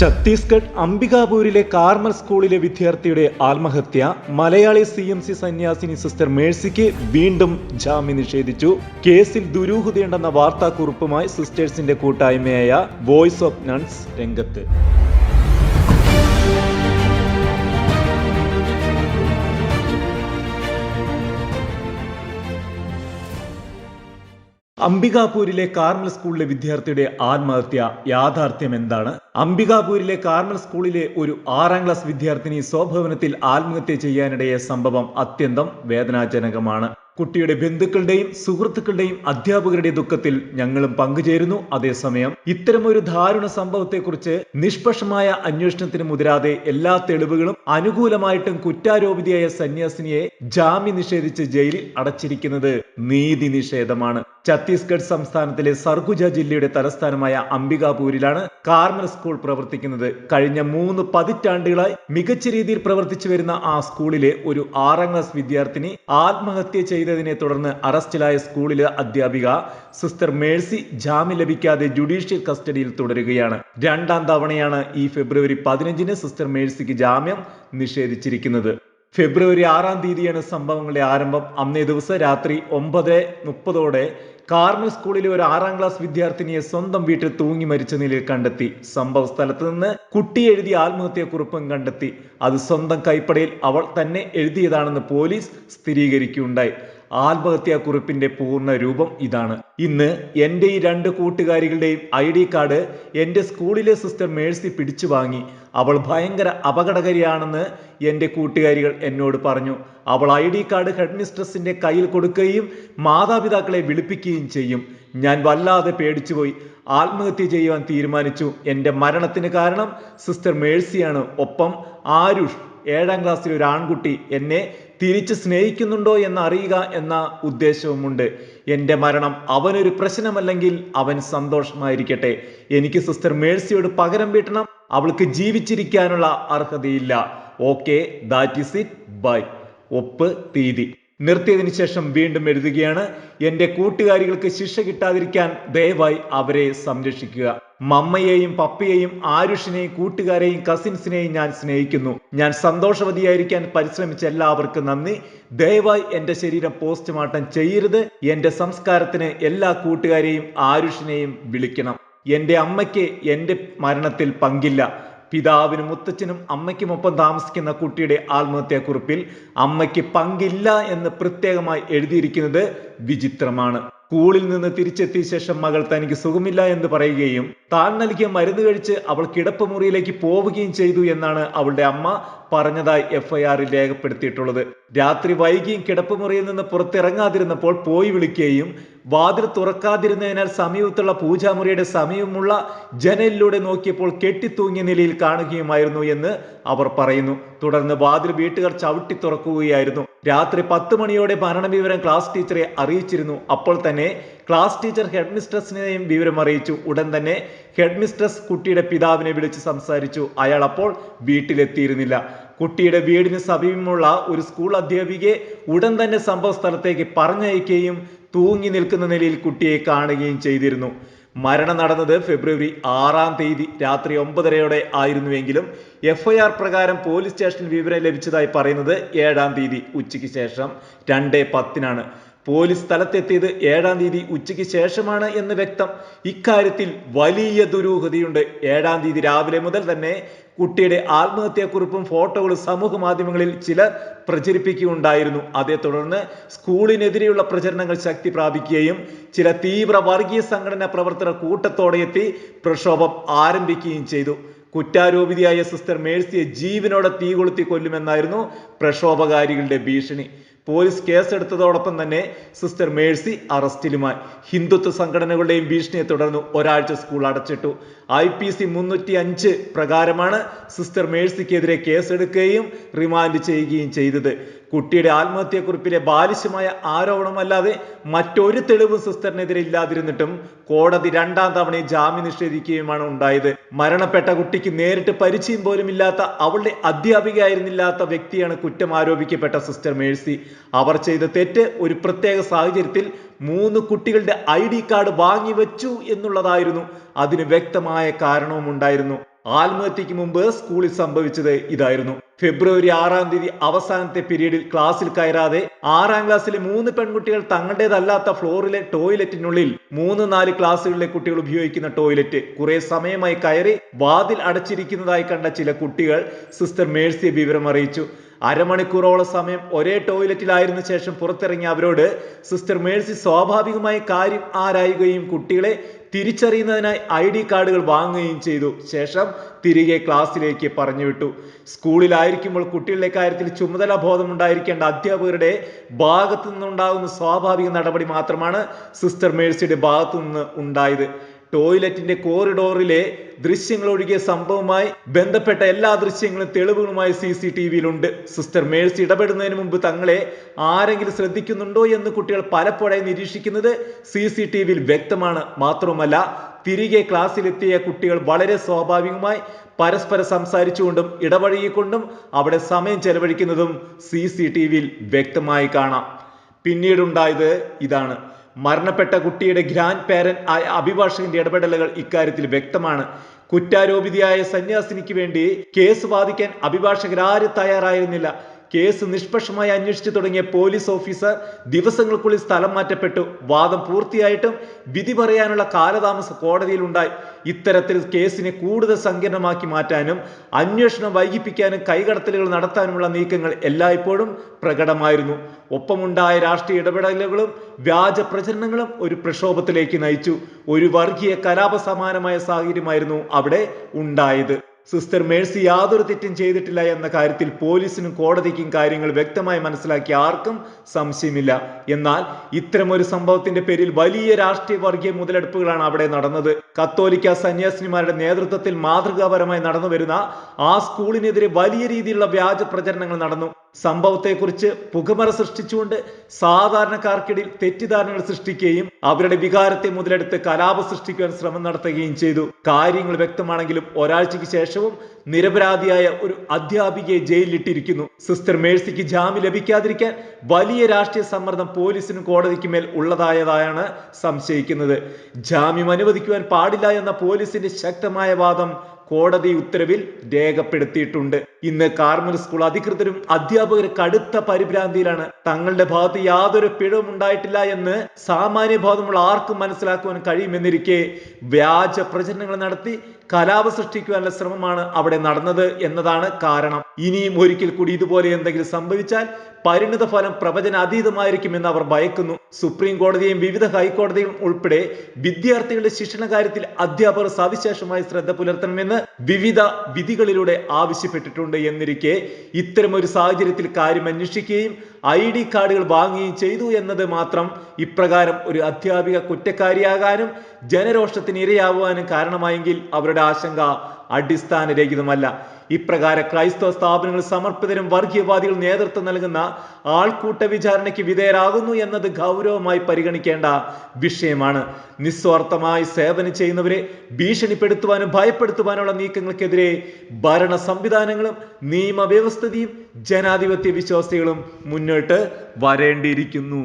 Chhattisgarh അംബികാപൂരിലെ Carmel സ്കൂളിലെ വിദ്യാർത്ഥിയുടെ ആത്മഹത്യ. മലയാളി CMC സന്യാസിനി സിസ്റ്റർ മേഴ്സിക്ക് വീണ്ടും ജാമ്യം നിഷേധിച്ചു. കേസിൽ ദുരൂഹതയുണ്ടെന്ന വാർത്താക്കുറിപ്പുമായി സിസ്റ്റേഴ്സിന്റെ കൂട്ടായ്മയായ വോയിസ് ഓഫ് നൺസ് രംഗത്ത്. അംബികാപൂരിലെ കാർമൽ സ്കൂളിലെ വിദ്യാർത്ഥിയുടെ ആത്മഹത്യ യാഥാർത്ഥ്യം എന്താണ്? അംബികാപൂരിലെ കാർമൽ സ്കൂളിലെ ഒരു 6ാം ക്ലാസ് വിദ്യാർത്ഥിനി സ്വഭവനത്തിൽ ആത്മഹത്യ ചെയ്യാനിടയ സംഭവം അത്യന്തം വേദനാജനകമാണ്. കുട്ടിയുടെ ബന്ധുക്കളുടെയും സുഹൃത്തുക്കളുടെയും അധ്യാപകരുടെ ദുഃഖത്തിൽ ഞങ്ങളും പങ്കുചേരുന്നു. അതേസമയം ഇത്തരമൊരു ദാരുണ സംഭവത്തെക്കുറിച്ച് നിഷ്പക്ഷമായ അന്വേഷണത്തിന് മുതിരാതെ എല്ലാ തെളിവുകളും അനുകൂലമായിട്ടും കുറ്റാരോപിതയായ സന്യാസിനിയെ ജാമ്യം നിഷേധിച്ച് ജയിലിൽ അടച്ചിരിക്കുന്നത് നീതി നിഷേധമാണ്. ഛത്തീസ്ഗഡ് സംസ്ഥാനത്തിലെ സർഗുജ ജില്ലയുടെ തലസ്ഥാനമായ അംബികാപൂരിലാണ് കാർമൽ സ്കൂൾ പ്രവർത്തിക്കുന്നത്. കഴിഞ്ഞ 3 പതിറ്റാണ്ടുകളായി മികച്ച രീതിയിൽ പ്രവർത്തിച്ചു വരുന്ന ആ സ്കൂളിലെ ഒരു 6ാം ക്ലാസ് വിദ്യാർത്ഥിനി ആത്മഹത്യ ചെയ്തതിനെ തുടർന്ന് അറസ്റ്റിലായ സ്കൂളിലെ അധ്യാപിക സിസ്റ്റർ മേഴ്സി ജാമ്യം ലഭിക്കാതെ ജുഡീഷ്യൽ കസ്റ്റഡിയിൽ തുടരുകയാണ്. 2ാം തവണയാണ് ഈ ഫെബ്രുവരി 15-ന് സിസ്റ്റർ മേഴ്സിക്ക് ജാമ്യം നിഷേധിച്ചിരിക്കുന്നത്. ഫെബ്രുവരി 6-ാം തീയതിയാണ് സംഭവങ്ങളുടെ ആരംഭം. അന്നേ ദിവസം രാത്രി 9:30 കാർമൽ സ്കൂളിലെ ഒരു 6ാം ക്ലാസ് വിദ്യാർത്ഥിനിയെ സ്വന്തം വീട്ടിൽ തൂങ്ങി മരിച്ച നിലയിൽ കണ്ടെത്തി. സംഭവ സ്ഥലത്ത് നിന്ന് കുട്ടി എഴുതിയ ആത്മഹത്യാക്കുറിപ്പും കണ്ടെത്തി. അത് സ്വന്തം കൈപ്പടയിൽ അവൾ തന്നെ എഴുതിയതാണെന്ന് പോലീസ് സ്ഥിരീകരിക്കുകയുണ്ടായി. ആത്മഹത്യാക്കുറിപ്പിന്റെ പൂർണ്ണ രൂപം ഇതാണ്. ഇന്ന് എന്റെ ഈ 2 കൂട്ടുകാരികളുടെയും ID കാർഡ് എന്റെ സ്കൂളിലെ സിസ്റ്റർ മേഴ്സി പിടിച്ചു വാങ്ങി. അവൾ ഭയങ്കര അപകടകാരിയാണെന്ന് എന്റെ കൂട്ടുകാരികൾ എന്നോട് പറഞ്ഞു. അവൾ ID കാർഡ് ഹെഡ് മിസ്ട്രസിന്റെ കയ്യിൽ കൊടുക്കുകയും മാതാപിതാക്കളെ വിളിപ്പിക്കുകയും ചെയ്യും. ഞാൻ വല്ലാതെ പേടിച്ചുപോയി. ആത്മഹത്യ ചെയ്യുവാൻ തീരുമാനിച്ചു. എന്റെ മരണത്തിന് കാരണം സിസ്റ്റർ മേഴ്സിയാണ്. ഒപ്പം ആരുഷ് 7ാം ക്ലാസ്സിലെ ഒരു ആൺകുട്ടി എന്നെ തിരിച്ച് സ്നേഹിക്കുന്നുണ്ടോ എന്ന് അറിയുക എന്ന ഉദ്ദേശവുമുണ്ട്. എന്റെ മരണം അവനൊരു പ്രശ്നമല്ലെങ്കിൽ അവൻ സന്തോഷമായിരിക്കട്ടെ. എനിക്ക് സിസ്റ്റർ മേഴ്സിയോട് പകരം വീട്ടണം. അവൾക്ക് ജീവിച്ചിരിക്കാനുള്ള അർഹതയില്ല. Okay, that is it. Bye. ഒപ്പ് തീയതി. നിർത്തിയതിനു ശേഷം വീണ്ടും എഴുതുകയാണ്. എന്റെ കൂട്ടുകാരികൾക്ക് ശിക്ഷ കിട്ടാതിരിക്കാൻ ദയവായി അവരെ സംരക്ഷിക്കുക. മമ്മയെയും പപ്പയെയും ആരുഷിനെയും കൂട്ടുകാരെയും കസിൻസിനെയും ഞാൻ സ്നേഹിക്കുന്നു. ഞാൻ സന്തോഷവതിയായിരിക്കാൻ പരിശ്രമിച്ച എല്ലാവർക്കും നന്ദി. ദയവായി എന്റെ ശരീരം പോസ്റ്റ്മോർട്ടം ചെയ്യരുത്. എന്റെ സംസ്കാരത്തിന് എല്ലാ കൂട്ടുകാരെയും ആരുഷിനെയും വിളിക്കണം. എന്റെ അമ്മയ്ക്ക് എന്റെ മരണത്തിൽ പങ്കില്ല. പിതാവിനും മുത്തച്ഛനും അമ്മയ്ക്കുമൊപ്പം താമസിക്കുന്ന കുട്ടിയുടെ ആത്മഹത്യാക്കുറിപ്പിൽ അമ്മയ്ക്ക് പങ്കില്ല എന്ന് പ്രത്യേകമായി എഴുതിയിരിക്കുന്നത് വിചിത്രമാണ്. സ്കൂളിൽ നിന്ന് തിരിച്ചെത്തിയ ശേഷം മകൾ തനിക്ക് സുഖമില്ല എന്ന് പറയുകയും താൻ നൽകിയ മരുന്ന് കഴിച്ച് അവൾ കിടപ്പുമുറിയിലേക്ക് പോവുകയും ചെയ്തു എന്നാണ് അവളുടെ അമ്മ പറഞ്ഞതായി FIR-ൽ രേഖപ്പെടുത്തിയിട്ടുള്ളത്. രാത്രി വൈകിയും കിടപ്പുമുറിയിൽ നിന്ന് പുറത്തിറങ്ങാതിരുന്നപ്പോൾ പോയി വിളിക്കുകയും വാതിൽ തുറക്കാതിരുന്നതിനാൽ സമീപത്തുള്ള പൂജാമുറിയുടെ സമീപമുള്ള ജനലിലൂടെ നോക്കിയപ്പോൾ കെട്ടിത്തൂങ്ങിയ നിലയിൽ കാണുകയുമായിരുന്നു എന്ന് അവർ പറയുന്നു. തുടർന്ന് വാതിൽ വീട്ടുകാർ ചവിട്ടി തുറക്കുകയായിരുന്നു. രാത്രി 10 മണിയോടെ മരണവിവരം ക്ലാസ് ടീച്ചറെ അറിയിച്ചിരുന്നു. അപ്പോൾ തന്നെ ക്ലാസ് ടീച്ചർ ഹെഡ് മിസ്ട്രസിനെയും വിവരം അറിയിച്ചു. ഉടൻ തന്നെ ഹെഡ് മിസ്ട്രസ് കുട്ടിയുടെ പിതാവിനെ വിളിച്ച് സംസാരിച്ചു. അയാൾ അപ്പോൾ വീട്ടിലെത്തിയിരുന്നില്ല. കുട്ടിയുടെ വീടിന് സമീപമുള്ള ഒരു സ്കൂൾ അധ്യാപികയെ ഉടൻ തന്നെ സംഭവ സ്ഥലത്തേക്ക് പറഞ്ഞയക്കുകയും തൂങ്ങി നിൽക്കുന്ന നിലയിൽ കുട്ടിയെ കാണുകയും ചെയ്തിരുന്നു. മരണം നടന്നത് ഫെബ്രുവരി 6-ാം തീയതി രാത്രി 9:30 ആയിരുന്നുവെങ്കിലും FIR പ്രകാരം പോലീസ് സ്റ്റേഷനിൽ വിവരം ലഭിച്ചതായി പറയുന്നത് 7-ാം തീയതി ഉച്ചയ്ക്ക് ശേഷം 2:10-നാണ്. പോലീസ് സ്ഥലത്തെത്തിയത് 7-ാം തീയതി ഉച്ചയ്ക്ക് ശേഷമാണ് എന്ന് വ്യക്തം. ഇക്കാര്യത്തിൽ വലിയ ദുരൂഹതയുണ്ട്. 7-ാം തീയതി രാവിലെ മുതൽ തന്നെ കുട്ടിയുടെ ആത്മഹത്യാക്കുറിപ്പും ഫോട്ടോകളും സമൂഹ മാധ്യമങ്ങളിൽ ചിലർ പ്രചരിപ്പിക്കുകയുണ്ടായിരുന്നു. അതേ തുടർന്ന് സ്കൂളിനെതിരെയുള്ള പ്രചരണങ്ങൾ ശക്തി പ്രാപിക്കുകയും ചില തീവ്ര വർഗീയ സംഘടനാ പ്രവർത്തകർ കൂട്ടത്തോടെ എത്തി പ്രക്ഷോഭം ആരംഭിക്കുകയും ചെയ്തു. കുറ്റാരോപിതയായ സിസ്റ്റർ മേഴ്സിയെ ജീവനോടെ തീ കൊളുത്തി കൊല്ലുമെന്നായിരുന്നു പ്രക്ഷോഭകാരികളുടെ ഭീഷണി. പോലീസ് കേസെടുത്തതോടൊപ്പം തന്നെ സിസ്റ്റർ മേഴ്സി അറസ്റ്റിലുമായി. ഹിന്ദുത്വ സംഘടനകളുടെയും ഭീഷണിയെ തുടർന്ന് ഒരാഴ്ച സ്കൂൾ അടച്ചിട്ടു. IPC 305 പ്രകാരമാണ് സിസ്റ്റർ മേഴ്സിക്കെതിരെ കേസെടുക്കുകയും റിമാൻഡ് ചെയ്യുകയും ചെയ്തത്. കുട്ടിയുടെ ആത്മഹത്യാക്കുറിപ്പിലെ ബാലിശമായ ആരോപണമല്ലാതെ മറ്റൊരു തെളിവും സിസ്റ്ററിനെതിരെ ഇല്ലാതിരുന്നിട്ടും കോടതി 2ാം തവണ ജാമ്യം നിഷേധിക്കുകയുമാണ് ഉണ്ടായത്. മരണപ്പെട്ട കുട്ടിക്ക് നേരിട്ട് പരിചയം പോലും ഇല്ലാത്ത അവളുടെ അധ്യാപികയായിരുന്നില്ലാത്ത വ്യക്തിയാണ് കുറ്റം ആരോപിക്കപ്പെട്ട സിസ്റ്റർ മേഴ്സി. അവർ ചെയ്ത തെറ്റ് ഒരു പ്രത്യേക സാഹചര്യത്തിൽ 3 കുട്ടികളുടെ ID കാർഡ് വാങ്ങിവെച്ചു എന്നുള്ളതായിരുന്നു. അതിന് വ്യക്തമായ കാരണവും ഉണ്ടായിരുന്നു. ആത്മഹത്യക്ക് മുമ്പ് സ്കൂളിൽ സംഭവിച്ചത് ഇതായിരുന്നു. ഫെബ്രുവരി 6-ാം തീയതി അവസാനത്തെ പീരീഡിൽ ക്ലാസ്സിൽ കയറാതെ 6-ാം ക്ലാസ്സിലെ 3 പെൺകുട്ടികൾ തങ്ങളുടേതല്ലാത്ത ഫ്ലോറിലെ ടോയ്ലറ്റിനുള്ളിൽ 3-4 ക്ലാസ്സുകളിലെ കുട്ടികൾ ഉപയോഗിക്കുന്ന ടോയ്ലറ്റ് കുറെ സമയമായി കയറി വാതിൽ അടച്ചിരിക്കുന്നതായി കണ്ട ചില കുട്ടികൾ സിസ്റ്റർ മേഴ്സിയെ വിവരം അറിയിച്ചു. അരമണിക്കൂറോളം സമയം ഒരേ ടോയ്ലറ്റിലായിരുന്ന ശേഷം പുറത്തിറങ്ങിയ അവരോട് സിസ്റ്റർ മേഴ്സി സ്വാഭാവികമായി കാര്യം ആരായുകയും കുട്ടികളെ തിരിച്ചറിയുന്നതിനായി ID കാർഡുകൾ വാങ്ങുകയും ചെയ്തു. ശേഷം തിരികെ ക്ലാസ്സിലേക്ക് പറഞ്ഞുവിട്ടു. സ്കൂളിലായിരിക്കുമ്പോൾ കുട്ടികളുടെ കാര്യത്തിൽ ചുമതലാ ബോധമുണ്ടായിരിക്കേണ്ട അധ്യാപകരുടെ ഭാഗത്തു നിന്നുണ്ടാകുന്ന സ്വാഭാവിക നടപടി മാത്രമാണ് സിസ്റ്റർ മേഴ്സിയുടെ ഭാഗത്തു നിന്ന് ഉണ്ടായത്. ടോയ്ലറ്റിന്റെ കോറിഡോറിലെ ദൃശ്യങ്ങൾ ഒഴികെ സംഭവവുമായി ബന്ധപ്പെട്ട എല്ലാ ദൃശ്യങ്ങളും തെളിവുകളുമായി CCTVയിലുണ്ട്. സിസ്റ്റർ മേഴ്സി ഇടപെടുന്നതിന് മുമ്പ് തങ്ങളെ ആരെങ്കിലും ശ്രദ്ധിക്കുന്നുണ്ടോ എന്ന് കുട്ടികൾ പലപ്പോഴായി നിരീക്ഷിക്കുന്നത് CCTVയിൽ വ്യക്തമാണ്. മാത്രവുമല്ല, തിരികെ ക്ലാസ്സിലെത്തിയ കുട്ടികൾ വളരെ സ്വാഭാവികമായി പരസ്പരം സംസാരിച്ചുകൊണ്ടും ഇടപഴകിക്കൊണ്ടും അവിടെ സമയം ചെലവഴിക്കുന്നതും CCTVയിൽ വ്യക്തമായി കാണാം. പിന്നീടുണ്ടായത് ഇതാണ്. മരണപ്പെട്ട കുട്ടിയുടെ ഗ്രാൻഡ് പേരന്റ് ആയ അഭിഭാഷകന്റെ ഇടപെടലുകൾ ഇക്കാര്യത്തിൽ വ്യക്തമാണ്. കുറ്റാരോപിതയായ സന്യാസിനിക്ക് വേണ്ടി കേസ് വാദിക്കാൻ അഭിഭാഷകരാരും തയ്യാറായിരുന്നില്ല. കേസ് നിഷ്പക്ഷമായി അന്വേഷിച്ചു തുടങ്ങിയ പോലീസ് ഓഫീസർ ദിവസങ്ങൾക്കുള്ളിൽ സ്ഥലം മാറ്റപ്പെട്ടു. വാദം പൂർത്തിയായിട്ടും വിധി പറയാനുള്ള കാലതാമസം കോടതിയിലുണ്ടായി. ഇത്തരത്തിൽ കേസിനെ കൂടുതൽ സങ്കീർണമാക്കി മാറ്റാനും അന്വേഷണം വൈകിപ്പിക്കാനും കൈകടത്തലുകൾ നടത്താനുമുള്ള നീക്കങ്ങൾ എല്ലായ്പ്പോഴും പ്രകടമായിരുന്നു. ഒപ്പമുണ്ടായ രാഷ്ട്രീയ ഇടപെടലുകളും വ്യാജ പ്രചരണങ്ങളും ഒരു പ്രക്ഷോഭത്തിലേക്ക് നയിച്ചു. ഒരു വർഗീയ കലാപ സമാനമായ സാഹചര്യമായിരുന്നു അവിടെ ഉണ്ടായത്. സിസ്റ്റർ മേഴ്സി യാതൊരു തെറ്റും ചെയ്തിട്ടില്ല എന്ന കാര്യത്തിൽ പോലീസിനും കോടതിക്കും കാര്യങ്ങൾ വ്യക്തമായി മനസ്സിലാക്കിയ ആർക്കും സംശയമില്ല. എന്നാൽ ഇത്തരമൊരു സംഭവത്തിന്റെ പേരിൽ വലിയ രാഷ്ട്രീയ വർഗീയ മുതലെടുപ്പുകളാണ് അവിടെ നടന്നത്. കത്തോലിക്ക സന്യാസിനിമാരുടെ നേതൃത്വത്തിൽ മാതൃകാപരമായി നടന്നു വരുന്ന ആ സ്കൂളിനെതിരെ വലിയ രീതിയിലുള്ള വ്യാജ പ്രചരണങ്ങൾ നടന്നു. സംഭവത്തെക്കുറിച്ച് പുകമറ സൃഷ്ടിച്ചുകൊണ്ട് സാധാരണക്കാർക്കിടയിൽ തെറ്റിദ്ധാരണകൾ സൃഷ്ടിക്കുകയും അവരുടെ വികാരത്തെ മുതലെടുത്ത് കലാപം സൃഷ്ടിക്കുവാൻ ശ്രമം നടത്തുകയും ചെയ്തു. കാര്യങ്ങൾ വ്യക്തമാണെങ്കിലും ഒരാഴ്ചയ്ക്ക് ശേഷവും നിരപരാധിയായ ഒരു അധ്യാപികയെ ജയിലിലിട്ടിരിക്കുന്നു. സിസ്റ്റർ മേഴ്സിക്ക് ജാമ്യം ലഭിക്കാതിരിക്കാൻ വലിയ രാഷ്ട്രീയ സമ്മർദ്ദം പോലീസിനും കോടതിക്കും മേൽ ഉള്ളതായതാണ് സംശയിക്കുന്നത്. ജാമ്യം അനുവദിക്കുവാൻ പാടില്ല എന്ന പോലീസിന്റെ ശക്തമായ വാദം കോടതി ഉത്തരവിൽ രേഖപ്പെടുത്തിയിട്ടുണ്ട്. ഇന്ന് കാർമൽ സ്കൂൾ അധികൃതരും അധ്യാപകരും കടുത്ത പരിഭ്രാന്തിയിലാണ്. തങ്ങളുടെ ഭാഗത്ത് യാതൊരു പിഴവും ഉണ്ടായിട്ടില്ല എന്ന് സാമാന്യ ബോധമുള്ള ആർക്കും മനസ്സിലാക്കുവാൻ കഴിയുമെന്നിരിക്കെ വ്യാജ പ്രചരണങ്ങൾ നടത്തി കലാപം സൃഷ്ടിക്കുവാനുള്ള ശ്രമമാണ് അവിടെ നടന്നത് എന്നതാണ് കാരണം. ഇനിയും ഒരിക്കൽ കൂടി ഇതുപോലെ എന്തെങ്കിലും സംഭവിച്ചാൽ പരിണിത ഫലം പ്രവചനാതീതമായിരിക്കുമെന്ന് അവർ ഭയക്കുന്നു. സുപ്രീം കോടതിയും വിവിധ ഹൈക്കോടതിയും ഉൾപ്പെടെ വിദ്യാർത്ഥികളുടെ ശിക്ഷണ കാര്യത്തിൽ അധ്യാപകർ സവിശേഷമായി ശ്രദ്ധ പുലർത്തണമെന്ന് വിവിധ വിധികളിലൂടെ ആവശ്യപ്പെട്ടിട്ടുണ്ട് എന്നിരിക്കെ ഇത്തരമൊരു സാഹചര്യത്തിൽ കാര്യം അന്വേഷിക്കുകയും ID കാർഡുകൾ വാങ്ങുകയും ചെയ്തു എന്നത് മാത്രം ഇപ്രകാരം ഒരു അധ്യാപിക കുറ്റക്കാരിയാകാനും ജനരോഷത്തിന് ഇരയാവാനും കാരണമായെങ്കിൽ അവരുടെ ആശങ്ക അടിസ്ഥാനരഹിതമല്ല. ഇപ്രകാരം ക്രൈസ്തവ സ്ഥാപനങ്ങൾ സമർപ്പിതരും വർഗീയവാദികൾ നേതൃത്വം നൽകുന്ന ആൾക്കൂട്ട വിചാരണയ്ക്ക് വിധേയരാകുന്നു എന്നത് ഗൗരവമായി പരിഗണിക്കേണ്ട വിഷയമാണ്. നിസ്വാർത്ഥമായി സേവനം ചെയ്യുന്നവരെ ഭീഷണിപ്പെടുത്തുവാനും ഭയപ്പെടുത്തുവാനുള്ള നീക്കങ്ങൾക്കെതിരെ ഭരണ സംവിധാനങ്ങളും നിയമവ്യവസ്ഥയും ജനാധിപത്യ വിശ്വാസികളും മുന്നോട്ട് വരേണ്ടിയിരിക്കുന്നു.